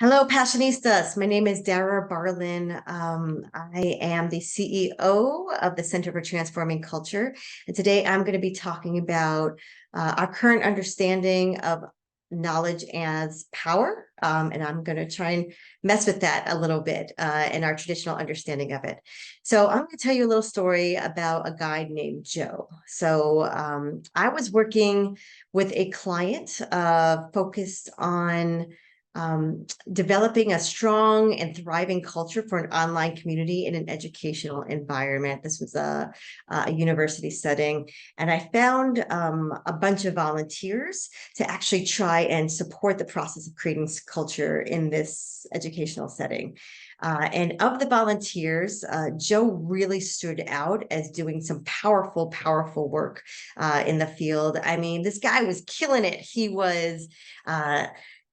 Hello, Passionistas. My name is Dara Barlin. I am the CEO of the Center for Transforming Culture. And today I'm going to be talking about our current understanding of knowledge as power. And I'm going to try and mess with that a little bit in our traditional understanding of it. So I'm going to tell you a little story about a guy named Joe. I was working with a client focused on developing a strong and thriving culture for an online community in an educational environment. This was a university setting, and I found a bunch of volunteers to actually try and support the process of creating culture in this educational setting. And of the volunteers, Joe really stood out as doing some powerful work in the field. I mean, this guy was killing it. He was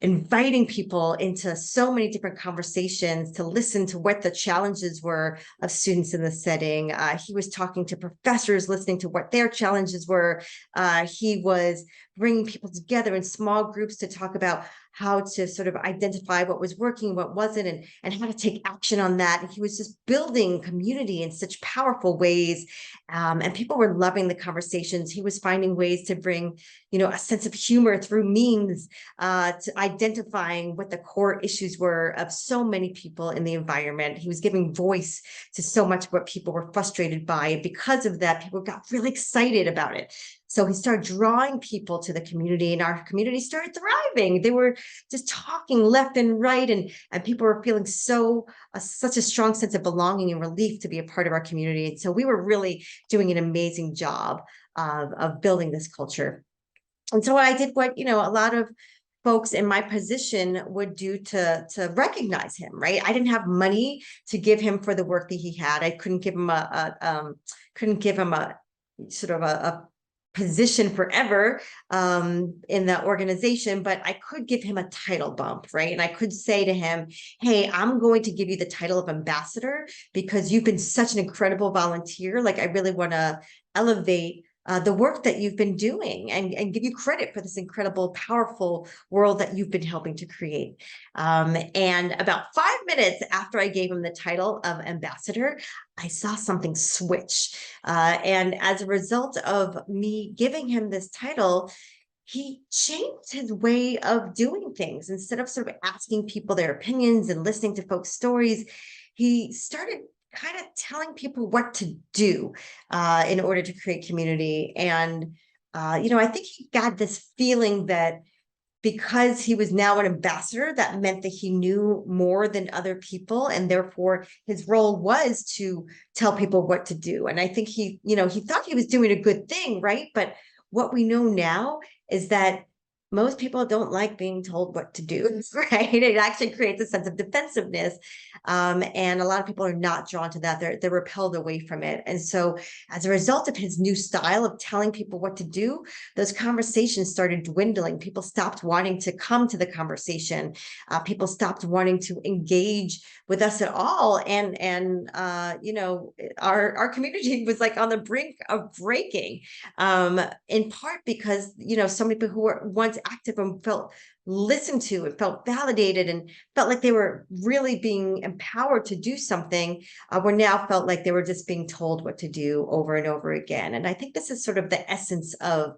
inviting people into so many different conversations to listen to what the challenges were of students in the setting. He was talking to professors, listening to what their challenges were. He was bringing people together in small groups to talk about how to sort of identify what was working, what wasn't, and how to take action on that. And he was just building community in such powerful ways. And people were loving the conversations. He was finding ways to bring, a sense of humor through memes, to identifying what the core issues were of so many people in the environment. He was giving voice to so much of what people were frustrated by. And because of that, people got really excited about it. So he started drawing people to the community, and our community started thriving. They were just talking left and right, and people were feeling such a strong sense of belonging and relief to be a part of our community. And so we were really doing an amazing job of building this culture. And so I did what, a lot of folks in my position would do to recognize him, right? I didn't have money to give him for the work that he had. I couldn't give him a sort of a position forever in the organization, but I could give him a title bump, right? And I could say to him, hey, I'm going to give you the title of ambassador because you've been such an incredible volunteer. Like, I really want to elevate the work that you've been doing and give you credit for this incredible, powerful world that you've been helping to create. And about 5 minutes after I gave him the title of ambassador, I saw something switch. And as a result of me giving him this title, he changed his way of doing things. Instead of sort of asking people their opinions and listening to folks' stories, he started kind of telling people what to do in order to create community. And, I think he got this feeling that because he was now an ambassador, that meant that he knew more than other people. And therefore, his role was to tell people what to do. And I think he thought he was doing a good thing, right? But what we know now is that most people don't like being told what to do, right? It actually creates a sense of defensiveness. And a lot of people are not drawn to that. They're repelled away from it. And so as a result of his new style of telling people what to do, those conversations started dwindling. People stopped wanting to come to the conversation. People stopped wanting to engage with us at all. And our community was like on the brink of breaking, in part because, so many people who were once active and felt listened to and felt validated and felt like they were really being empowered to do something, were now felt like they were just being told what to do over and over again. And I think this is sort of the essence of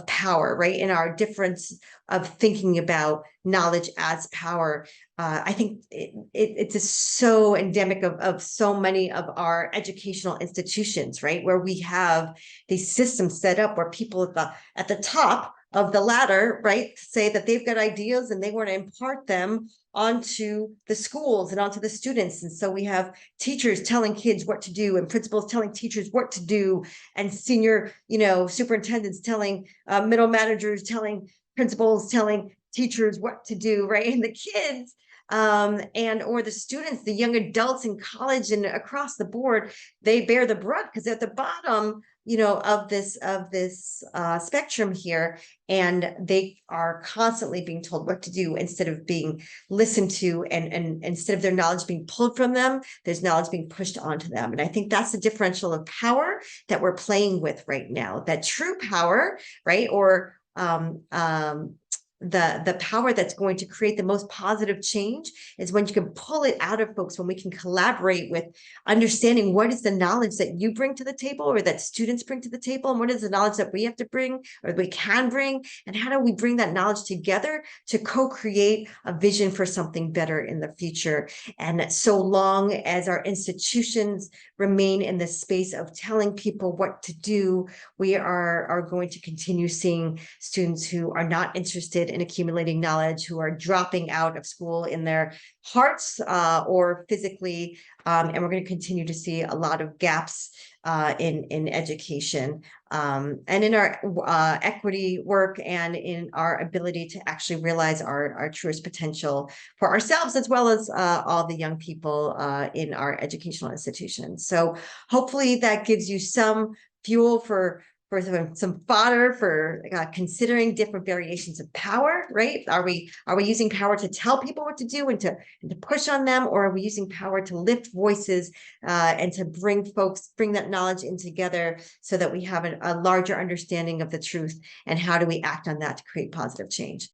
power, right? In our difference of thinking about knowledge as power. I think it's just so endemic of so many of our educational institutions, right? Where we have these systems set up where people at the top of the ladder, right, say that they've got ideas and they want to impart them onto the schools and onto the students. And so we have teachers telling kids what to do and principals telling teachers what to do, and senior, superintendents telling middle managers, telling principals, telling teachers what to do, right? And the kids or the students, the young adults in college and across the board, they bear the brunt because at the bottom, of this spectrum here, and they are constantly being told what to do instead of being listened to, and instead of their knowledge being pulled from them, there's knowledge being pushed onto them. And I think that's the differential of power that we're playing with right now. That true power, right, or the power that's going to create the most positive change is when you can pull it out of folks, when we can collaborate with understanding what is the knowledge that you bring to the table or that students bring to the table, and what is the knowledge that we have to bring or we can bring, and how do we bring that knowledge together to co-create a vision for something better in the future. And so long as our institutions remain in the space of telling people what to do, we are going to continue seeing students who are not interested in accumulating knowledge, who are dropping out of school in their hearts or physically. And we're going to continue to see a lot of gaps in education and in our equity work, and in our ability to actually realize our truest potential for ourselves, as well as all the young people in our educational institutions. So hopefully that gives you some fuel for some fodder for considering different variations of power, right? Are we using power to tell people what to do and to push on them, or are we using power to lift voices and to bring that knowledge in together so that we have a larger understanding of the truth, and how do we act on that to create positive change?